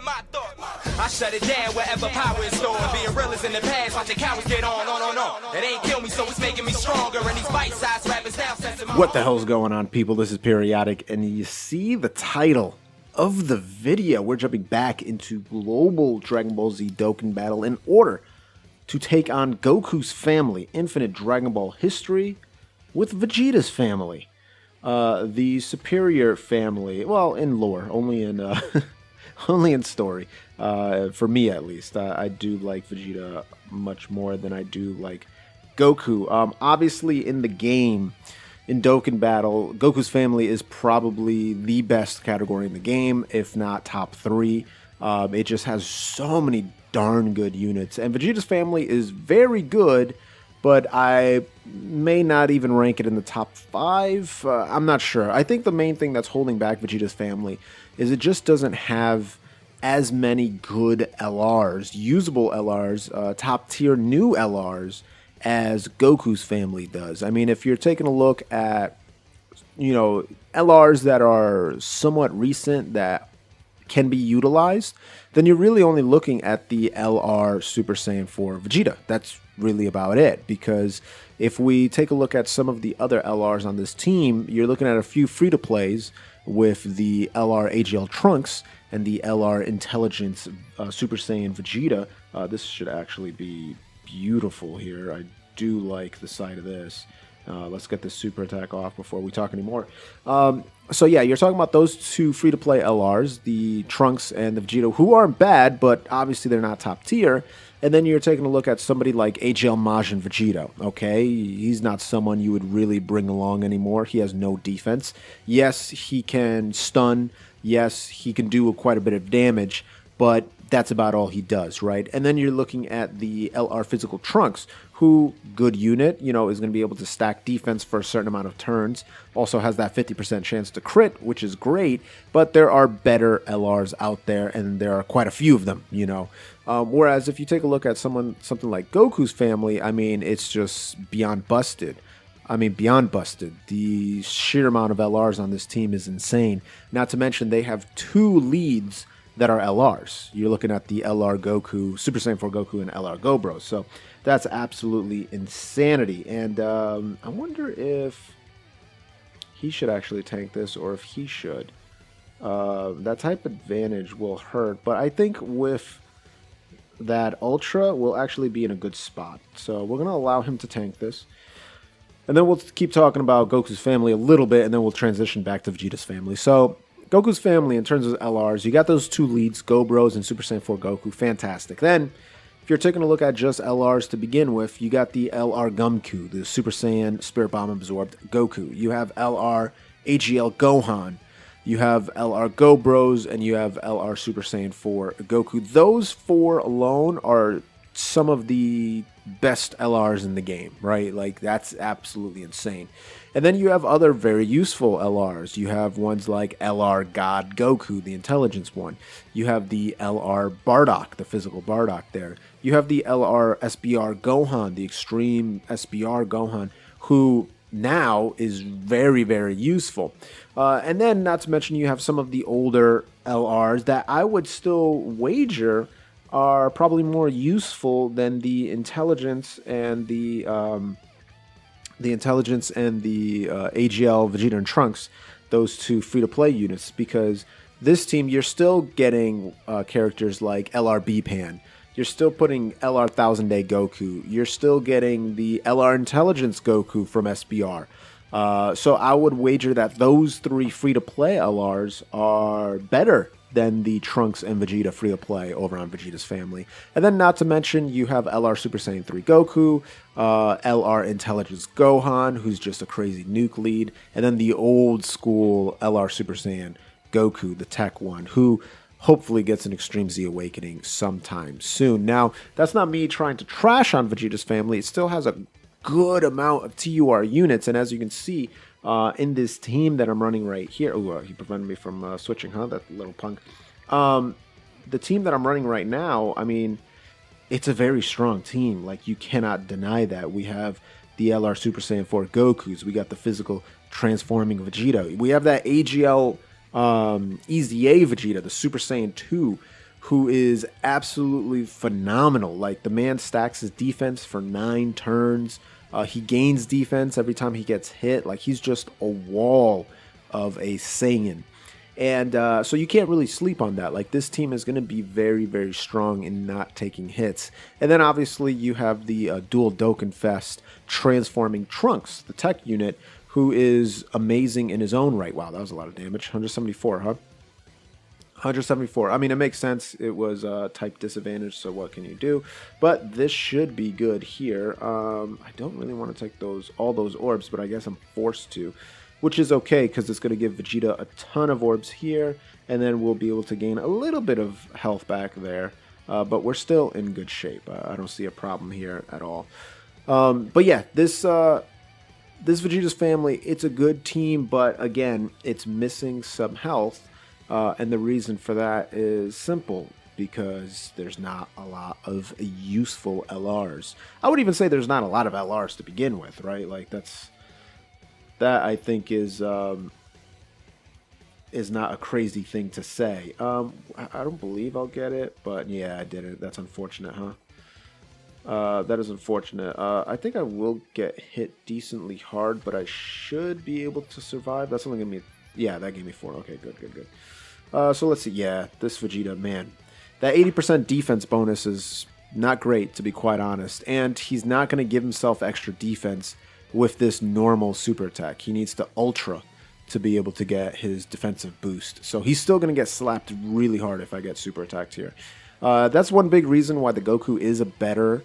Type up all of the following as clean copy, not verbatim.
my thoughts. I shut it down wherever power is stored. Being real is in the past, watching cowards get on. It ain't kill me, so it's making me stronger. And these bite-sized rappers now sensing my... What the hell's going on, people? This is Periodic, and you see the title of the video. We're jumping back into global Dragon Ball Z Dokkan Battle in order to take on Goku's family, Infinite Dragon Ball history, with Vegeta's family. The superior family, well, in lore, only in only in story, for me at least. I do like Vegeta much more than I do like Goku. Obviously, in the game, in Dokkan Battle, Goku's family is probably the best category in the game, if not top 3. It just has so many darn good units, and Vegeta's family is very good, but I may not even rank it in the top 5. I'm not sure. I think the main thing that's holding back Vegeta's family is it just doesn't have as many good LRs, usable LRs, top tier new LRs, as Goku's family does. I mean, if you're taking a look at, LRs that are somewhat recent that can be utilized, then you're really only looking at the LR Super Saiyan 4 Vegeta. That's really about it, because if we take a look at some of the other LRs on this team, you're looking at a few free-to-plays with the LR AGL Trunks and the LR Intelligence Super Saiyan Vegeta. This should actually be beautiful here. I do like the side of this. Let's get this super attack off before we talk anymore. So yeah, you're talking about those two free-to-play LRs, the Trunks and the Vegeta, who aren't bad, but obviously they're not top tier. And then you're taking a look at somebody like AGL Majin Vegeta, okay? He's not someone you would really bring along anymore. He has no defense. Yes, he can stun. Yes, he can do quite a bit of damage, but that's about all he does, right? And then you're looking at the LR Physical Trunks, who, good unit, is going to be able to stack defense for a certain amount of turns. Also has that 50% chance to crit, which is great, but there are better LRs out there, and there are quite a few of them, Whereas if you take a look at something like Goku's family, I mean, it's just beyond busted. Beyond busted. The sheer amount of LRs on this team is insane. Not to mention they have 2 leads that are LRs. You're looking at the LR Goku, Super Saiyan 4 Goku, and LR Gobros. So that's absolutely insanity. And I wonder if he should actually tank this, or if he should. That type advantage will hurt, but I think with that Ultra, we'll actually be in a good spot. So we're going to allow him to tank this. And then we'll keep talking about Goku's family a little bit, and then we'll transition back to Vegeta's family. So Goku's family, in terms of LRs, you got those 2 leads, Gobros and Super Saiyan 4 Goku. Fantastic. Then, if you're taking a look at just LRs to begin with, you got the LR Gumku, the Super Saiyan Spirit Bomb Absorbed Goku. You have LR AGL Gohan. You have LR Gobros, and you have LR Super Saiyan 4 Goku. Those 4 alone are some of the best LRs in the game, right? Like, that's absolutely insane. And then you have other very useful LRs. You have ones like LR God Goku, the intelligence one. You have the LR Bardock, the physical Bardock there. You have the LR SBR Gohan, the extreme SBR Gohan, who now is very, very useful. And then, not to mention, you have some of the older LRs that I would still wager are probably more useful than the intelligence and the AGL Vegeta and Trunks, those 2 free-to-play units, because this team, you're still getting characters like LR B-Pan. You're still putting LR Thousand Day Goku. You're still getting the LR Intelligence Goku from SBR. So I would wager that those 3 free-to-play LRs are better than the Trunks and Vegeta free-to-play over on Vegeta's family. And then, not to mention, you have LR Super Saiyan 3 Goku, LR Intelligence Gohan, who's just a crazy nuke lead, and then the old-school LR Super Saiyan Goku, the tech one, who hopefully gets an Extreme Z Awakening sometime soon. Now, that's not me trying to trash on Vegeta's family. It still has a good amount of TUR units, and as you can see, in this team that I'm running right here. Oh, he prevented me from switching, huh? That little punk. The team that I'm running right now, I mean, it's a very strong team. Like, you cannot deny that. We have the LR Super Saiyan 4 Gokus. We got the physical transforming Vegeta. We have that AGL EZA Vegeta, the Super Saiyan 2, who is absolutely phenomenal. Like, the man stacks his defense for 9 turns. He gains defense every time he gets hit. Like, he's just a wall of a Saiyan. And so you can't really sleep on that. Like, this team is going to be very, very strong in not taking hits. And then obviously you have the dual Dokkan Fest transforming Trunks, the tech unit, who is amazing in his own right. Wow, that was a lot of damage. 174, huh? 174. I mean, it makes sense. It was type disadvantage, so what can you do? But this should be good here. I don't really want to take all those orbs, but I guess I'm forced to, which is okay because it's going to give Vegeta a ton of orbs here, and then we'll be able to gain a little bit of health back there. But we're still in good shape. I don't see a problem here at all. But yeah, this Vegeta's family, it's a good team, but again, it's missing some health. And the reason for that is simple, because there's not a lot of useful LRs. I would even say there's not a lot of LRs to begin with, right? Like, that I think is not a crazy thing to say. I don't believe I'll get it, but yeah, I didn't. That's unfortunate, huh? That is unfortunate. I think I will get hit decently hard, but I should be able to survive. That's only gonna be, yeah, that gave me 4. Okay, good. So let's see. Yeah, this Vegeta, man, that 80% defense bonus is not great, to be quite honest. And he's not going to give himself extra defense with this normal super attack. He needs to ultra to be able to get his defensive boost. So he's still going to get slapped really hard if I get super attacked here. That's one big reason why the Goku is a better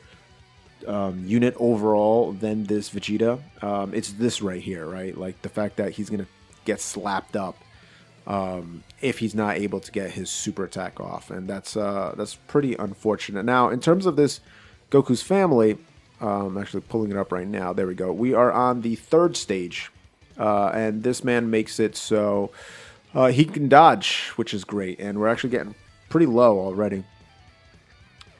unit overall than this Vegeta. It's this right here, right? Like, the fact that he's going to get slapped up if he's not able to get his super attack off, and that's pretty unfortunate. Now, in terms of this Goku's family, I'm actually pulling it up right now. There we go. We are on the 3rd stage, and this man makes it so he can dodge, which is great, and we're actually getting pretty low already.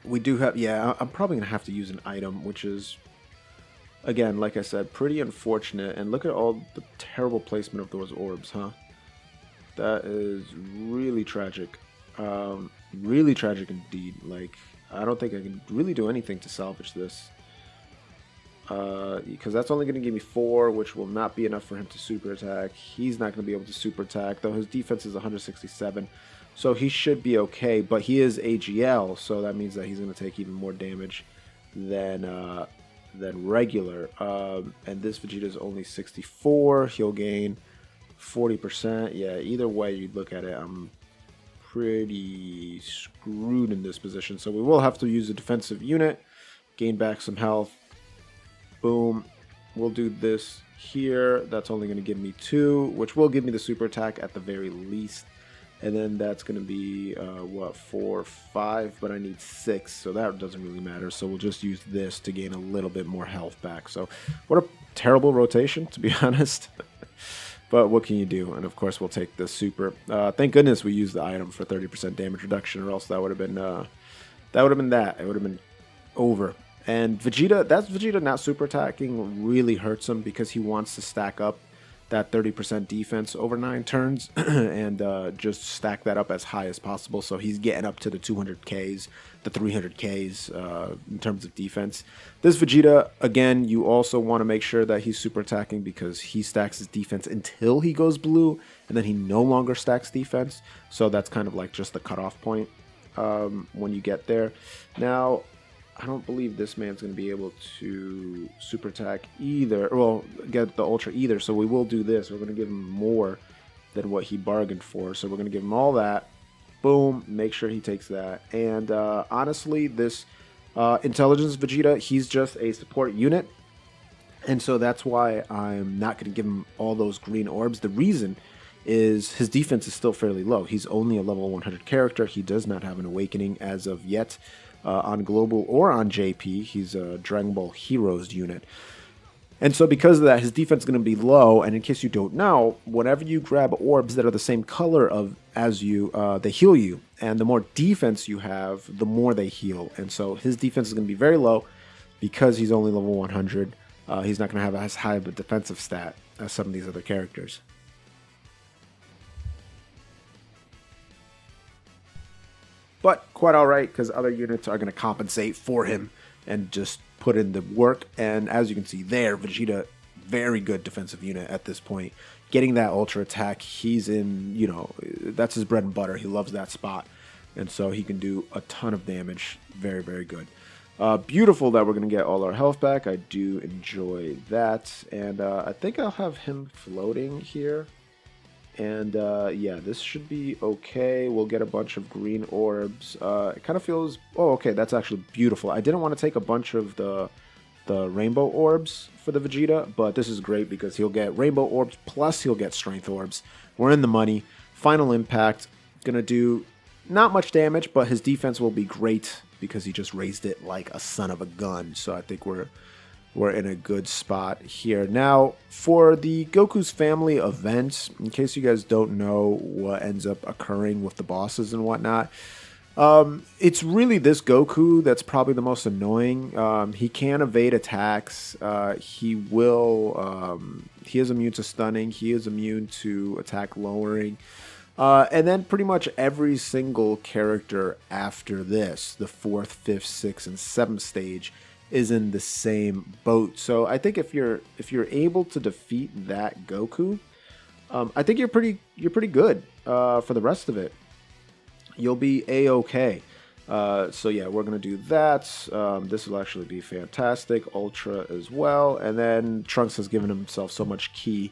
We do have, yeah, I'm probably gonna have to use an item, which is, again, like I said, pretty unfortunate. And look at all the terrible placement of those orbs, huh? That is really tragic. Really tragic indeed. Like, I don't think I can really do anything to salvage this. Because that's only going to give me 4, which will not be enough for him to super attack. He's not going to be able to super attack, though his defense is 167. So he should be okay, but he is AGL, so that means that he's going to take even more damage than regular. And this Vegeta is only 64. He'll gain 40%. Yeah, either way you look at it, I'm pretty screwed in this position. So we will have to use a defensive unit, gain back some health. Boom. We'll do this here. That's only going to give me 2, which will give me the super attack at the very least. And then that's going to be, what, 4, 5, but I need 6, so that doesn't really matter. So we'll just use this to gain a little bit more health back. So what a terrible rotation, to be honest. But what can you do? And of course, we'll take the super. Thank goodness we used the item for 30% damage reduction, or else that would have been It would have been over. And Vegeta, that's Vegeta not super attacking really hurts him because he wants to stack up that 30% defense over 9 turns and just stack that up as high as possible. So he's getting up to the 200Ks, the 300Ks in terms of defense. This Vegeta, again, you also want to make sure that he's super attacking because he stacks his defense until he goes blue, and then he no longer stacks defense. So that's kind of like just the cutoff point when you get there. Now, I don't believe this man's going to be able to super attack either, well, get the ultra either, so we will do this. We're going to give him more than what he bargained for, so we're going to give him all that. Boom, make sure he takes that. And honestly, this Intelligence Vegeta, he's just a support unit, and so that's why I'm not going to give him all those green orbs. The reason is his defense is still fairly low. He's only a level 100 character. He does not have an awakening as of yet. On Global or on JP, he's a Dragon Ball Heroes unit. And so because of that, his defense is going to be low, and in case you don't know, whenever you grab orbs that are the same color as you, they heal you. And the more defense you have, the more they heal. And so his defense is going to be very low because he's only level 100. He's not going to have as high of a defensive stat as some of these other characters. but quite all right because other units are going to compensate for him and just put in the work. And as you can see there, Vegeta, very good defensive unit at this point. Getting that ultra attack, he's in, you know, that's his bread and butter. He loves that spot. And so he can do a ton of damage. Very, very good. Beautiful that we're going to get all our health back. I do enjoy that. And I think I'll have him floating here. And yeah, this should be okay. We'll get a bunch of green orbs. It kind of feels... Oh, okay, that's actually beautiful. I didn't want to take a bunch of the rainbow orbs for the Vegeta, but this is great because he'll get rainbow orbs plus he'll get strength orbs. We're in the money. Final impact. Going to do not much damage, but his defense will be great because he just raised it like a son of a gun. So I think we're in a good spot here. Now, for the Goku's Family event, in case you guys don't know what ends up occurring with the bosses and whatnot, it's really this Goku that's probably the most annoying. He can evade attacks. He is immune to stunning. He is immune to attack lowering. And then pretty much every single character after this, the 4th, 5th, 6th, and 7th stage, is in the same boat. So I think if you're able to defeat that Goku, I think you're pretty good for the rest of it. You'll be a-okay. So yeah, we're gonna do that. This will actually be fantastic. Ultra as well, and then Trunks has given himself so much ki.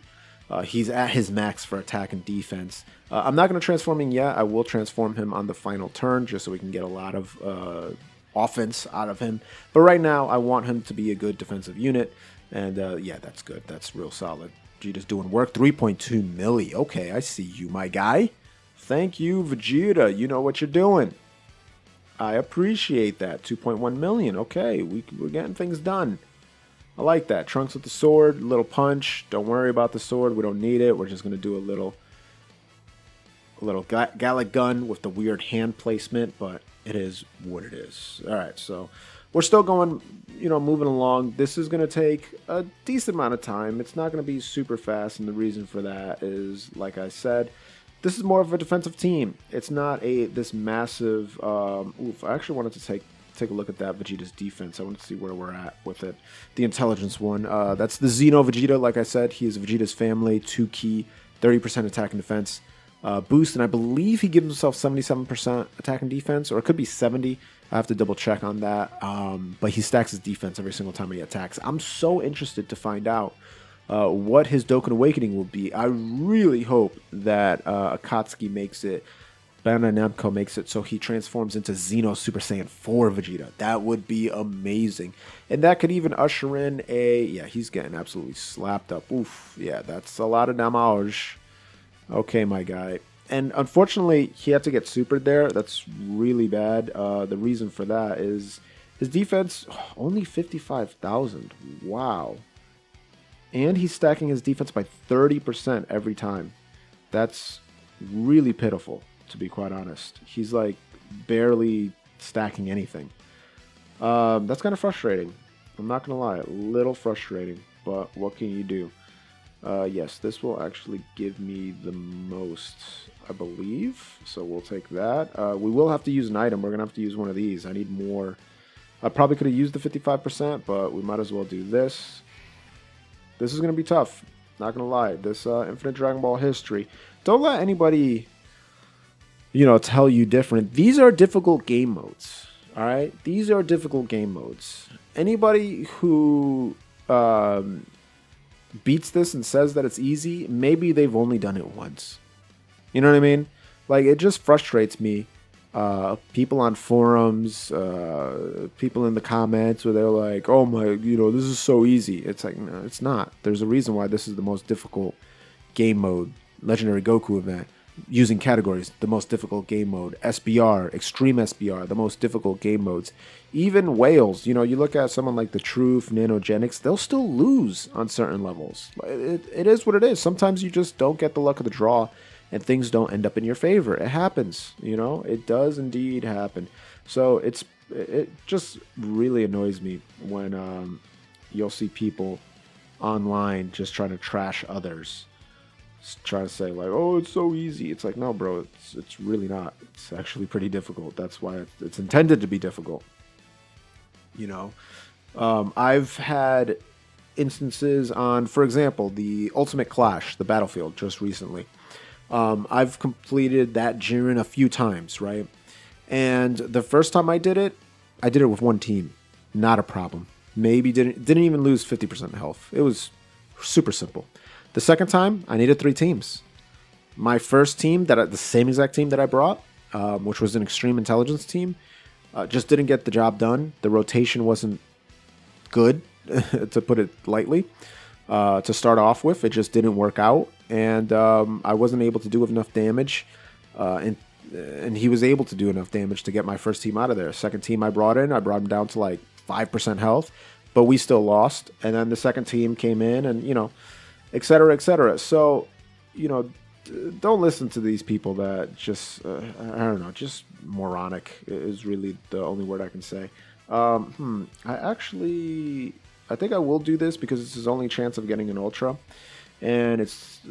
He's at his max for attack and defense. I'm not going to transform him yet. I will transform him on the final turn just so we can get a lot of offense out of him. But right now, I want him to be a good defensive unit. And yeah, that's good. That's real solid. Vegeta's doing work. 3.2 milli. Okay, I see you, my guy. Thank you, Vegeta. You know what you're doing. I appreciate that. 2.1 million. Okay, we're getting things done. I like that. Trunks with the sword, little punch. Don't worry about the sword. We don't need it. We're just going to do a little Gallic gun with the weird hand placement, but it is what it is. All right, so we're still going, you know, moving along. This is going to take a decent amount of time. It's not going to be super fast, and the reason for that is, like I said, this is more of a defensive team. It's not this massive... Oof, I actually wanted to take a look at that Vegeta's defense. I want to see where we're at with it. The intelligence one. That's the Xeno Vegeta. Like I said, he is Vegeta's family. 2 ki, 30% attack and defense boost. And I believe he gives himself 77% attack and defense. Or it could be 70. I have to double check on that. But he stacks his defense every single time he attacks. I'm so interested to find out what his Dokkan Awakening will be. I really hope that Akatsuki makes it, Bandai Namco makes it so he transforms into Xeno Super Saiyan 4 Vegeta. That would be amazing. And that could even usher in a... Yeah, he's getting absolutely slapped up. Oof. Yeah, that's a lot of damage. Okay, my guy. And unfortunately, he had to get supered there. That's really bad. The reason for that is his defense, only 55,000. Wow. And he's stacking his defense by 30% every time. That's really pitiful, to be quite honest. He's like barely stacking anything. That's kind of frustrating. I'm not gonna lie, a little frustrating, but what can you do? Yes, this will actually give me the most, I believe. So we'll take that. We will have to use an item. We're gonna have to use one of these. I need more. I probably could have used the 55%, but we might as well do this. This is gonna be tough. Not gonna lie. This Infinite Dragon Ball history. Don't let anybody, you know, tell you different. These are difficult game modes. All right, these are difficult game modes. Anybody who beats this and says that it's easy, maybe they've only done it once. You know what I mean? Like, it just frustrates me. People on forums, people in the comments where they're like, oh my, you know, this is so easy. It's like, no, it's not. There's a reason why this is the most difficult game mode. Legendary Goku event, using categories, the most difficult game mode. SBR, Extreme SBR, the most difficult game modes. Even whales, you know, you look at someone like the Truth, Nanogenics, they'll still lose on certain levels. It is what it is. Sometimes you just don't get the luck of the draw and things don't end up in your favor. It happens, you know, it does indeed happen. So it just really annoys me when you'll see people online just trying to trash others. try to say like, oh, it's so easy. It's like, no, bro, it's really not. It's actually pretty difficult. That's why it's intended to be difficult. You know, I've had instances on, for example, the Ultimate Clash, the Battlefield, just recently. I've completed that Jiren a few times, right? And the first time I did it with one team, not a problem. Maybe didn't even lose 50% health. It was super simple. The second time, I needed 3 teams. My first team, the same exact team that I brought, which was an extreme intelligence team, just didn't get the job done. The rotation wasn't good, to put it lightly. To start off with, it just didn't work out, and I wasn't able to do enough damage, and he was able to do enough damage to get my first team out of there. Second team I brought him down to like 5% health, but we still lost. And then the second team came in, and et cetera, et cetera. So, don't listen to these people that just, I don't know, just moronic is really the only word I can say. I think I will do this because it's his only chance of getting an Ultra. And it's,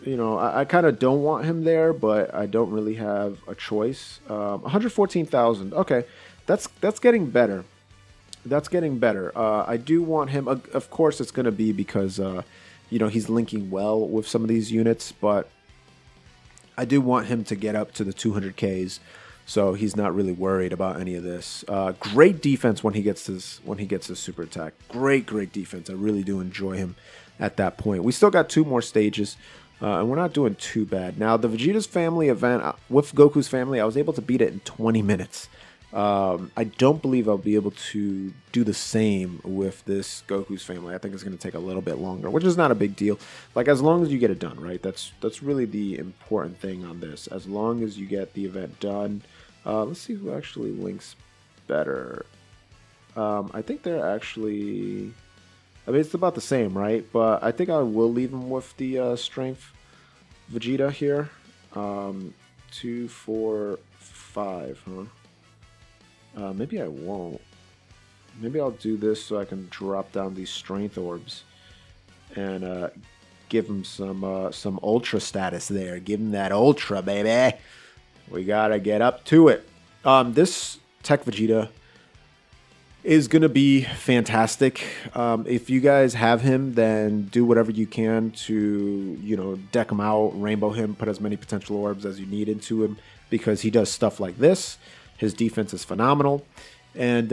I kind of don't want him there, but I don't really have a choice. 114,000. Okay, that's getting better. That's getting better. I do want him. Of course, it's going to be because, he's linking well with some of these units, but I do want him to get up to the 200Ks. So he's not really worried about any of this. Great defense when he gets his super attack. Great defense. I really do enjoy him at that point. We still got 2 more stages, and we're not doing too bad. Now, the Vegeta's family event with Goku's family, I was able to beat it in 20 minutes. I don't believe I'll be able to do the same with this Goku's family. I think it's going to take a little bit longer, which is not a big deal. Like, as long as you get it done, right? That's really the important thing on this. As long as you get the event done. Let's see who actually links better. I think they're actually... I mean, it's about the same, right? But I think I will leave him with the strength Vegeta here. 2, 4, 5, huh? Maybe I won't. Maybe I'll do this so I can drop down these strength orbs and give him some ultra status there. Give him that ultra, baby. We gotta get up to it. This Tech Vegeta is gonna be fantastic. If you guys have him, then do whatever you can to deck him out, rainbow him, put as many potential orbs as you need into him, because he does stuff like this. His defense is phenomenal, and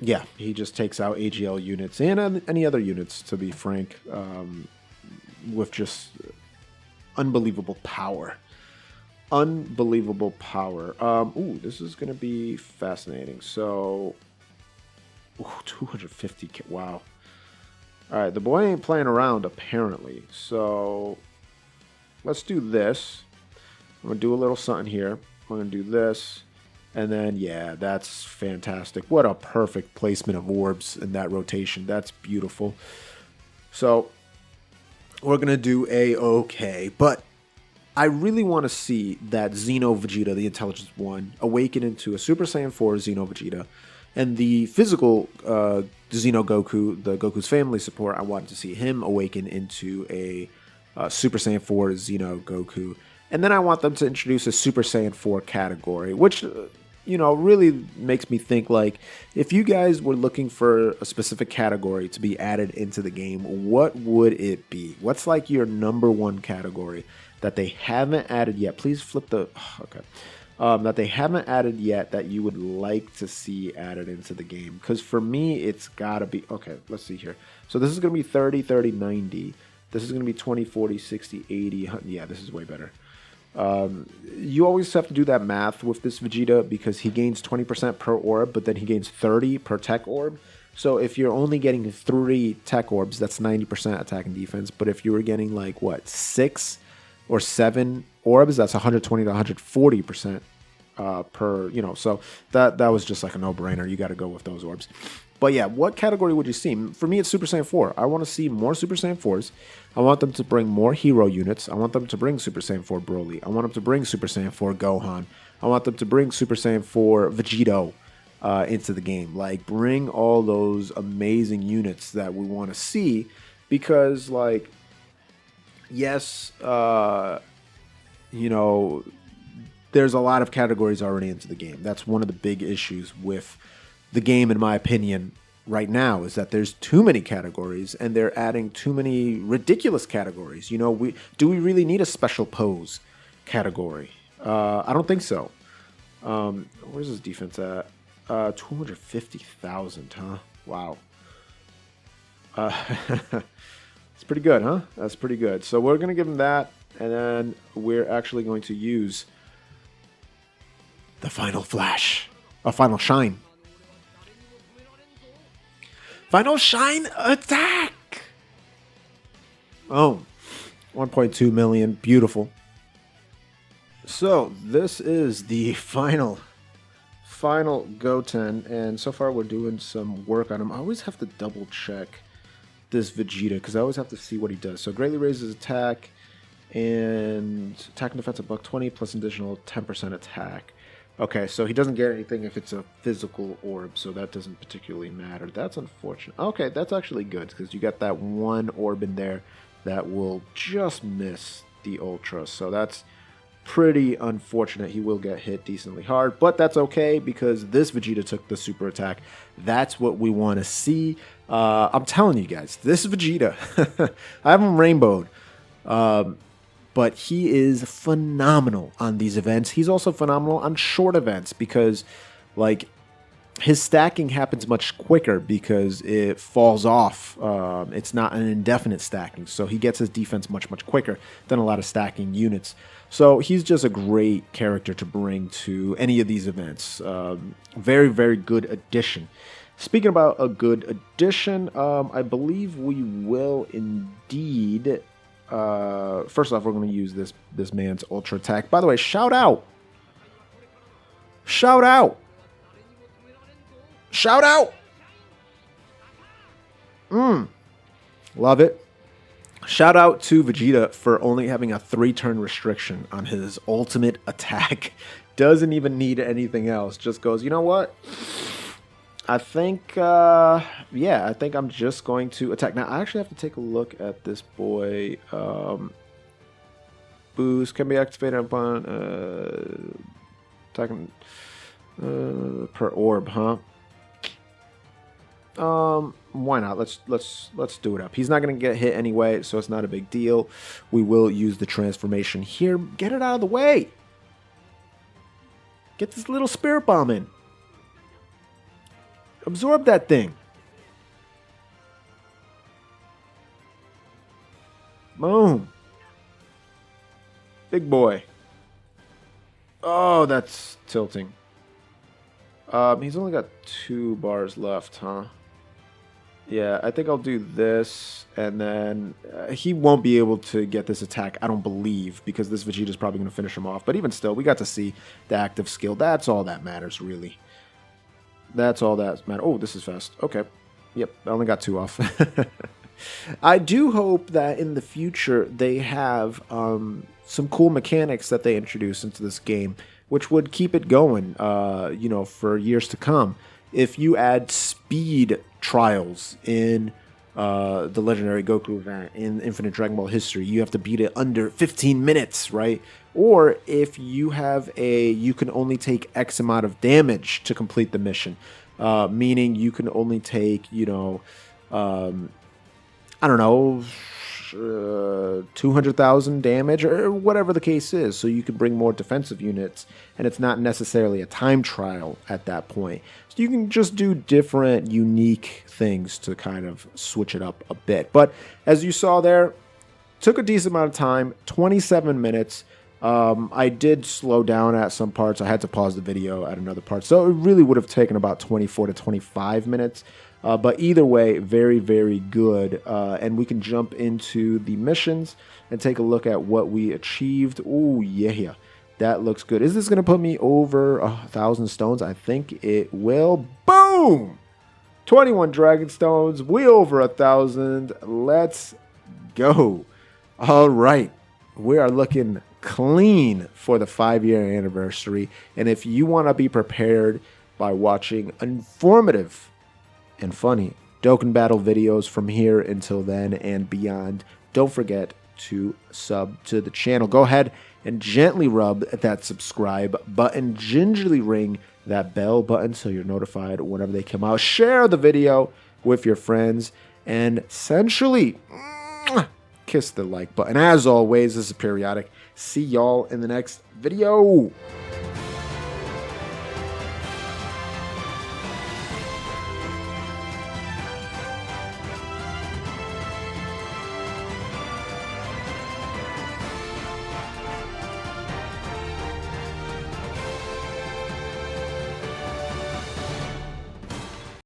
yeah, he just takes out AGL units and any other units, to be frank, with just unbelievable power. Unbelievable power. Ooh, this is gonna be fascinating. So, 250k. Wow. All right, the boy ain't playing around apparently. So, let's do this. I'm gonna do a little something here. I'm gonna do this. And then, yeah, that's fantastic. What a perfect placement of orbs in that rotation. That's beautiful. So, we're going to do A-OK. But I really want to see that Xeno Vegeta, the Intelligence 1, awaken into a Super Saiyan 4 Xeno Vegeta. And the physical Xeno Goku, the Goku's family support, I want to see him awaken into a Super Saiyan 4 Xeno Goku. And then I want them to introduce a Super Saiyan 4 category, which, really makes me think, like, if you guys were looking for a specific category to be added into the game, what would it be? What's, like, your #1 category that they haven't added yet? Please flip the... Okay. That they haven't added yet that you would like to see added into the game. Because for me, it's got to be... Okay, let's see here. So this is going to be 30, 30, 90. This is going to be 20, 40, 60, 80. Yeah, this is way better. You always have to do that math with this Vegeta because he gains 20% per orb, but then he gains 30 per tech orb. So if you're only getting 3 tech orbs, that's 90% attack and defense. But if you were getting like, what, 6 or 7 orbs, that's 120 to 140% per, so that was just like a no-brainer. You got to go with those orbs. But yeah, what category would you see? For me, it's Super Saiyan 4. I want to see more Super Saiyan 4s. I want them to bring more hero units. I want them to bring Super Saiyan 4 Broly. I want them to bring Super Saiyan 4 Gohan. I want them to bring Super Saiyan 4 Vegito into the game. Like, bring all those amazing units that we want to see because, like, yes, you know, there's a lot of categories already into the game. That's one of the big issues with the game, in my opinion, right now, is that there's too many categories and they're adding too many ridiculous categories. You know, do we really need a special pose category? I don't think so. Where's his defense at? 250,000, huh? Wow. It's pretty good, huh? That's pretty good. So we're going to give him that, and then we're actually going to use the final flash. Final shine. Final shine attack! Oh, 1.2 million. Beautiful. So this is the final Goten, and so far we're doing some work on him. I always have to double check this Vegeta because I always have to see what he does. So greatly raises attack and attack and defense a $120 plus additional 10% attack. Okay, so he doesn't get anything if it's a physical orb, so that doesn't particularly matter. That's unfortunate. Okay, that's actually good because you got that one orb in there that will just miss the Ultra. So that's pretty unfortunate. He will get hit decently hard, but that's okay because this Vegeta took the super attack. That's what we want to see. I'm telling you guys, this Vegeta, I have him rainbowed, but he is phenomenal on these events. He's also phenomenal on short events because, like, his stacking happens much quicker because it falls off. It's not an indefinite stacking, so he gets his defense much quicker than a lot of stacking units. So he's just a great character to bring to any of these events. Very good addition. Speaking about a good addition, I believe we will indeed. First off, we're going to use this man's ultra attack. By the way, shout out! Shout out! Shout out! Love it. Shout out to Vegeta for only having a 3-turn restriction on his ultimate attack. Doesn't even need anything else. Just goes, you know what? I think, yeah, I think I'm just going to attack. Now, I actually have to take a look at this boy. Boost can be activated upon attacking per orb, huh? Why not? Let's do it up. He's not going to get hit anyway, so it's not a big deal. We will use the transformation here. Get it out of the way. Get this little spirit bomb in. Absorb that thing. Boom. Big boy. Oh, that's tilting. He's only got 2 bars left, huh? Yeah, I think I'll do this, and then he won't be able to get this attack, I don't believe, because this Vegeta is probably going to finish him off. But even still, we got to see the active skill. That's all that matters, really. That's all that matters. Oh, this is fast. Okay. Yep, I only got 2 off. I do hope that in the future they have some cool mechanics that they introduce into this game, which would keep it going, you know, for years to come. If you add speed trials in the legendary Goku event in Infinite Dragon Ball history, you have to beat it under 15 minutes, right? Or if you have you can only take X amount of damage to complete the mission, meaning you can only take, you know, I don't know, 200,000 damage or whatever the case is, so you can bring more defensive units, and it's not necessarily a time trial at that point. So you can just do different unique things to kind of switch it up a bit. But as you saw there, took a decent amount of time, 27 minutes. I did slow down at some parts. I had to pause the video at another part, so it really would have taken about 24 to 25 minutes. But either way, very good. And we can jump into the missions and take a look at what we achieved. Oh, yeah. That looks good. Is this going to put me over 1,000 stones? I think it will. Boom! 21 Dragon Stones. We over 1,000. Let's go. All right. We are looking clean for the 5-year anniversary. And if you want to be prepared by watching informative and funny Dokkan Battle videos from here until then and beyond, don't forget to sub to the channel. Go ahead and gently rub that subscribe button, gingerly ring that bell button so you're notified whenever they come out. Share the video with your friends, and essentially kiss the like button. As always, this is Periodic. See y'all in the next video.